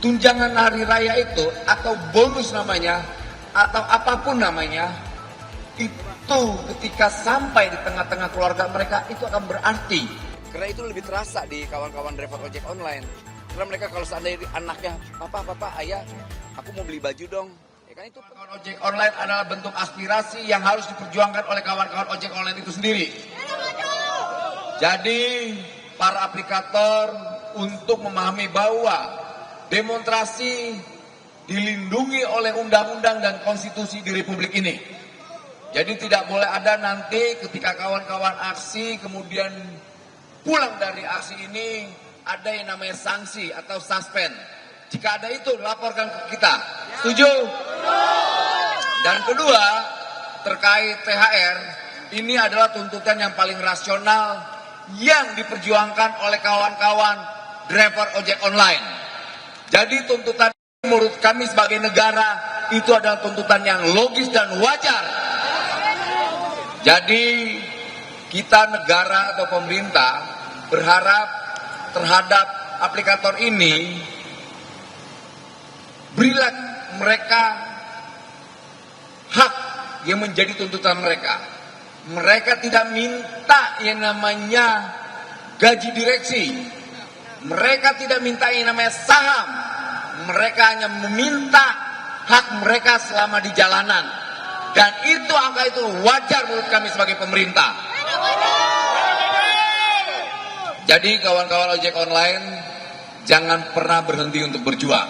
tunjangan hari raya itu atau bonus namanya atau apapun namanya, itu ketika sampai di tengah-tengah keluarga mereka itu akan berarti. Karena itu lebih terasa di kawan-kawan driver ojek online. Karena mereka kalau seandainya anaknya, papa, ayah, aku mau beli baju dong. Ya kan itu Kawan ojek online adalah bentuk aspirasi yang harus diperjuangkan oleh kawan-kawan ojek online itu sendiri. Jadi para aplikator untuk memahami bahwa demonstrasi dilindungi oleh undang-undang dan konstitusi di Republik ini. Jadi tidak boleh ada nanti ketika kawan-kawan aksi kemudian pulang dari aksi ini ada yang namanya sanksi atau suspend. Jika ada itu laporkan ke kita. Setuju? Dan kedua, terkait THR, ini adalah tuntutan yang paling rasional yang diperjuangkan oleh kawan-kawan driver ojek online. Jadi tuntutan menurut kami sebagai negara itu adalah tuntutan yang logis dan wajar. Jadi kita negara atau pemerintah berharap terhadap aplikator ini, berilah mereka hak yang menjadi tuntutan mereka. Mereka tidak minta yang namanya gaji direksi. Mereka tidak minta yang namanya saham. Mereka hanya meminta hak mereka selama di jalanan. Dan itu angka itu wajar menurut kami sebagai pemerintah. Jadi kawan-kawan ojek online jangan pernah berhenti untuk berjuang.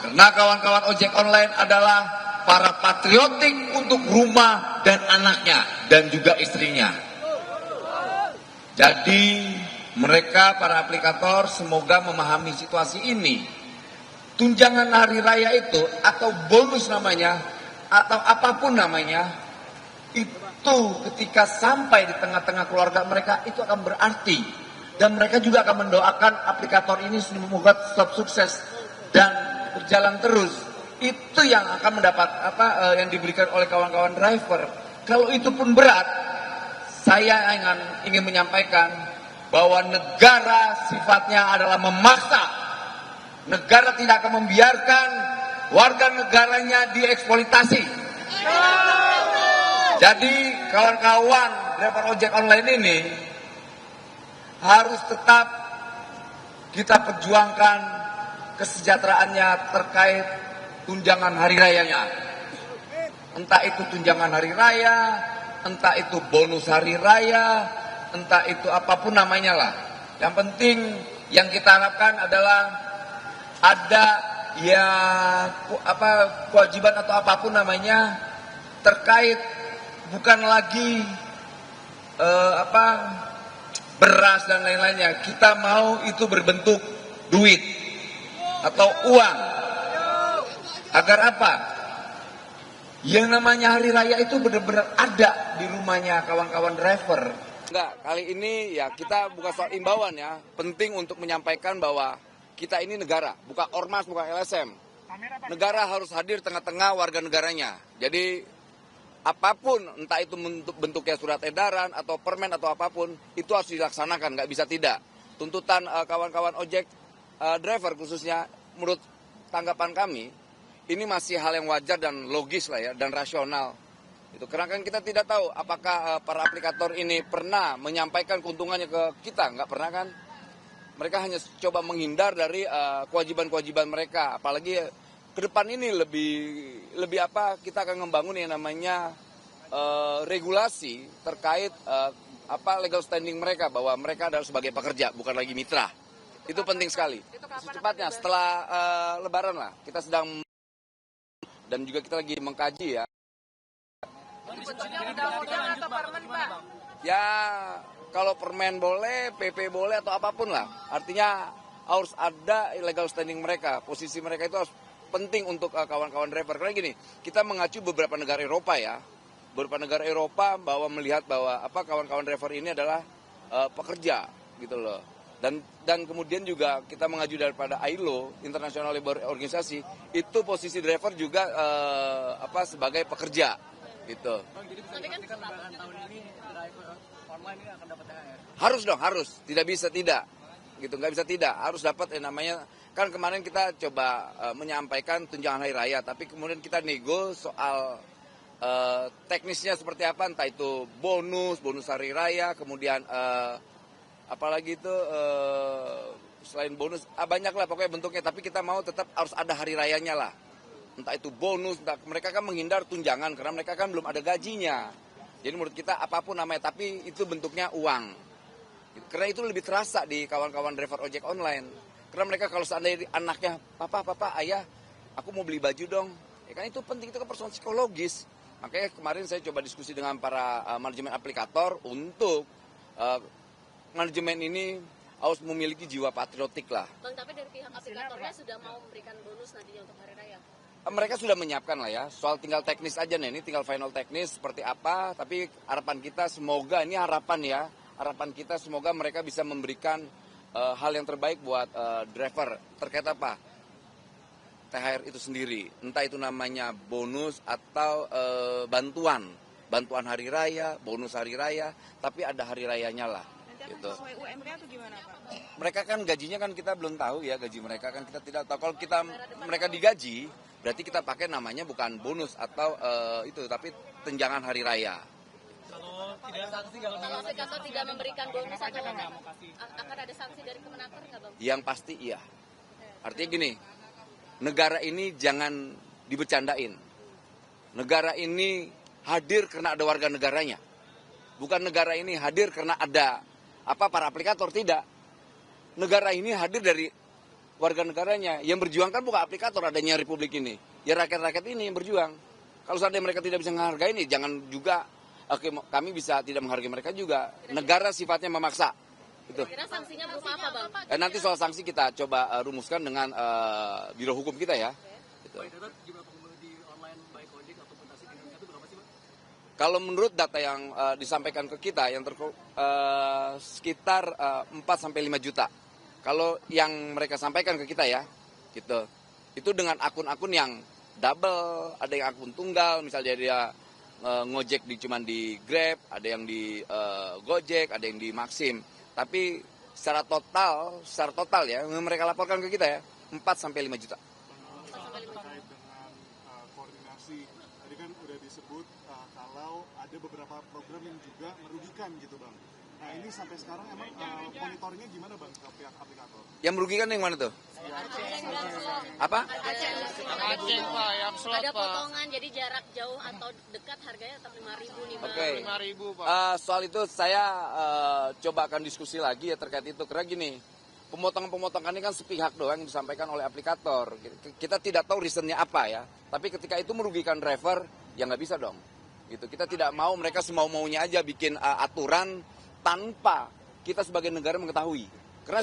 Karena kawan-kawan ojek online adalah para patriotik untuk rumah dan anaknya dan juga istrinya. Jadi mereka para aplikator semoga memahami situasi ini. Tunjangan hari raya itu atau bonus namanya atau apapun namanya, itu ketika sampai di tengah-tengah keluarga mereka itu akan berarti. Dan mereka juga akan mendoakan aplikator ini semoga tetap sukses dan berjalan terus. Itu yang akan mendapat yang diberikan oleh kawan-kawan driver. Kalau itu pun berat, saya ingin menyampaikan bahwa negara sifatnya adalah memaksa. Negara tidak akan membiarkan warga negaranya dieksploitasi. Jadi kawan-kawan driver ojek online ini harus tetap kita perjuangkan kesejahteraannya terkait tunjangan hari rayanya. Entah itu tunjangan hari raya, entah itu bonus hari raya, entah itu apapun namanya lah. Yang penting yang kita harapkan adalah ada ya kewajiban atau apapun namanya terkait bukan lagi beras dan lain-lainnya. Kita mau itu berbentuk duit atau uang. Agar apa? Yang namanya hari raya itu benar-benar ada di rumahnya kawan-kawan driver. enggak, kali ini ya kita bukan soal imbauan ya. Penting untuk menyampaikan bahwa kita ini negara, bukan ormas, bukan LSM. Negara harus hadir tengah-tengah warga negaranya. Jadi apapun, entah itu bentuknya surat edaran atau permen atau apapun, itu harus dilaksanakan, nggak bisa tidak. Tuntutan kawan-kawan ojek driver khususnya, menurut tanggapan kami, ini masih hal yang wajar dan logis lah ya, dan rasional. Itu karena kan kita tidak tahu apakah para aplikator ini pernah menyampaikan keuntungannya ke kita, nggak pernah kan? Mereka hanya coba menghindar dari kewajiban-kewajiban mereka, apalagi ke depan ini lebih kita akan membangun yang namanya regulasi terkait legal standing mereka, bahwa mereka adalah sebagai pekerja bukan lagi mitra. Itu penting sekali. Secepatnya setelah Lebaran lah, kita sedang dan juga kita lagi mengkaji ya. Ya kalau permen boleh, PP boleh atau apapun lah. Artinya harus ada legal standing mereka, posisi mereka itu harus penting untuk kawan-kawan driver. Karena gini, kita mengacu beberapa negara Eropa ya. Beberapa negara Eropa bahwa melihat bahwa kawan-kawan driver ini adalah pekerja gitu loh. Dan kemudian juga kita mengacu daripada ILO, International Labour Organization, itu posisi driver juga sebagai pekerja gitu. Jadi kan tahun ini driver online ini akan dapat THR. Harus dong, harus. Tidak bisa tidak. gitu, nggak bisa tidak, harus dapat yang namanya, kan kemarin kita coba menyampaikan tunjangan hari raya, tapi kemudian kita nego soal teknisnya seperti apa, entah itu bonus hari raya, kemudian apalagi itu selain bonus, banyak lah pokoknya bentuknya, tapi kita mau tetap harus ada hari rayanya lah. Entah itu bonus, entah, mereka kan menghindar tunjangan karena mereka kan belum ada gajinya. Jadi menurut kita apapun namanya, tapi itu bentuknya uang. Karena itu lebih terasa di kawan-kawan driver ojek online. Karena mereka kalau seandainya anaknya, papa, ayah, aku mau beli baju dong. Ya kan itu penting, itu kan persoalan psikologis. Makanya kemarin saya coba diskusi dengan para manajemen aplikator untuk manajemen ini harus memiliki jiwa patriotik lah. Bang, tapi dari pihak aplikatornya sudah mau memberikan bonus nantinya untuk hari raya? Mereka sudah menyiapkan lah ya, soal tinggal teknis aja nih, ini tinggal final teknis seperti apa, tapi harapan kita semoga, ini harapan ya, harapan kita semoga mereka bisa memberikan hal yang terbaik buat driver, terkait apa? THR itu sendiri, entah itu namanya bonus atau bantuan hari raya, bonus hari raya, tapi ada hari rayanya lah. Nanti Gitu. sesuai UMP atau gimana Pak? Mereka kan gajinya kan kita belum tahu ya, gaji mereka kan kita tidak tahu. Kalau mereka digaji, berarti kita pakai namanya bukan bonus atau itu, tapi tunjangan hari raya. Kalau tidak sanksi, Kalau aplikator tidak memberikan bonus atau akan ada sanksi dari Kemenaker nggak Bang? Yang pasti iya. Artinya gini, negara ini jangan dibercandain. Negara ini hadir karena ada warga negaranya. Bukan negara ini hadir karena ada para aplikator, tidak. Negara ini hadir dari warga negaranya. Yang berjuang kan bukan aplikator adanya republik ini. Ya rakyat-rakyat ini yang berjuang. Kalau seandainya mereka tidak bisa menghargai ini, jangan juga kami bisa tidak menghargai mereka juga. Negara sifatnya memaksa. Itu. Kira sanksinya berupa apa Bang? Nanti soal sanksi kita coba rumuskan dengan biro hukum kita ya. Gitu. jumlah pengemudi online baik ojek ataupun taksi di Indonesia itu berapa sih, Bang? Kalau menurut data yang disampaikan ke kita, yang sekitar 4-5 juta. Kalau yang mereka sampaikan ke kita ya, gitu. Itu dengan akun-akun yang double, ada yang akun tunggal, misalnya dia ngojek cuman di Grab, ada yang di Gojek, ada yang di Maxim. Tapi secara total ya, yang mereka laporkan ke kita ya, 4-5 juta. Terkait dengan koordinasi, tadi kan udah disebut kalau ada beberapa program yang juga merugikan gitu Bang. Nah ini sampai sekarang emang monitoringnya gimana Bang ke pihak aplikator? Yang merugikan yang mana tuh? Apa? Aceh Pak, yang slot Ada Pak. potongan, jadi jarak jauh atau dekat harganya tetap 5.000 nih Bang. Oke. 5.000 Pak. Soal itu saya coba akan diskusi lagi ya terkait itu. Karena gini, pemotongan-pemotongan ini kan sepihak doang yang disampaikan oleh aplikator. Kita tidak tahu reasonnya apa ya. Tapi ketika itu merugikan driver, ya nggak bisa dong. Gitu. Kita tidak mau mereka semau-maunya aja bikin aturan tanpa kita sebagai negara mengetahui. Karena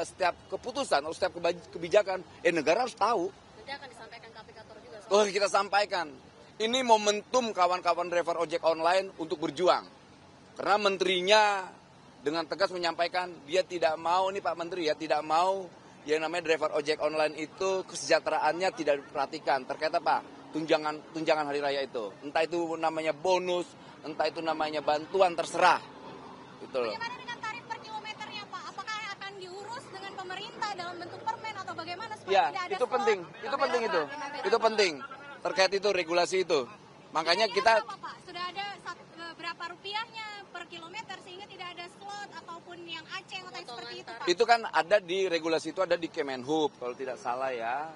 setiap keputusan atau setiap kebijakan, negara harus tahu. Nanti akan disampaikan ke aplikator juga. Oh, kita sampaikan. Ini momentum kawan-kawan driver ojek online untuk berjuang. Karena menterinya dengan tegas menyampaikan dia tidak mau, nih Pak Menteri ya, tidak mau yang namanya driver ojek online itu kesejahteraannya tidak diperhatikan. Terkait apa? Tunjangan hari raya itu. Entah itu namanya bonus, entah itu namanya bantuan, terserah. Gitu loh. Bagaimana dengan tarif per kilometernya Pak? Apakah akan diurus dengan pemerintah dalam bentuk permen atau bagaimana supaya Ya, tidak ada itu penting. Itu penting. Terkait itu regulasi itu. Makanya kita berapa, Pak? Sudah ada berapa rupiahnya per kilometer sehingga tidak ada slot ataupun yang aceng atau yang seperti itu Pak? itu kan ada di regulasi itu, ada di Kemenhub kalau tidak salah ya.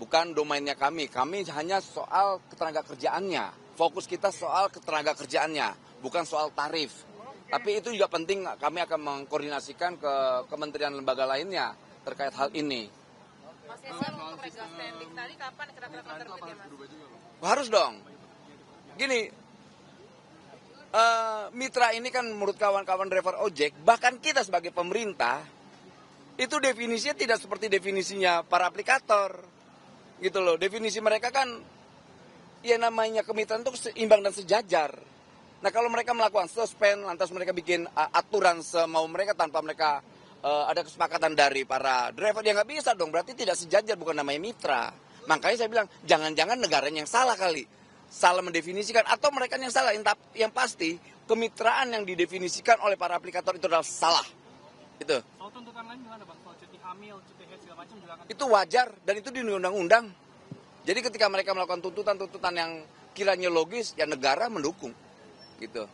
Bukan domainnya kami. Kami hanya soal ketenaga kerjaannya. Fokus kita soal ketenaga kerjaannya, bukan soal tarif. Tapi itu juga penting, kami akan mengkoordinasikan ke kementerian lembaga lainnya terkait hal ini. Mas Esa mau regas standing tadi kapan kira-kira akan terbitnya Mas? Harus dong. Gini, mitra ini kan menurut kawan-kawan driver ojek, bahkan kita sebagai pemerintah, itu definisinya tidak seperti definisinya para aplikator. Gitu loh, definisi mereka kan, ya namanya kemitraan itu seimbang dan sejajar. Nah kalau mereka melakukan suspend, lantas mereka bikin aturan semau mereka tanpa mereka ada kesepakatan dari para driver, ya nggak bisa dong, berarti tidak sejajar, bukan namanya mitra. Makanya saya bilang, jangan-jangan negaranya yang salah kali. Salah mendefinisikan, atau mereka yang salah. Yang pasti, kemitraan yang didefinisikan oleh para aplikator itu adalah salah. Itu. Soal tuntutan lain gimana Bang? Soal cuti hamil, cuti haid segala macam juga akan... Itu wajar dan itu di undang-undang. Jadi ketika mereka melakukan tuntutan-tuntutan yang kiranya logis, ya negara mendukung. Gitu.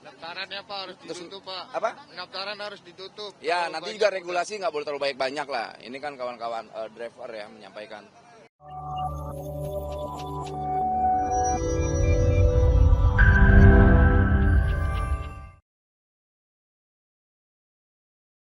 Pendaftarannya Pak harus ditutup Pak. Apa? Pendaftaran harus ditutup. Ya, Kalau nanti banyak juga regulasi nggak boleh terlalu banyak lah. Ini kan kawan-kawan driver ya menyampaikan.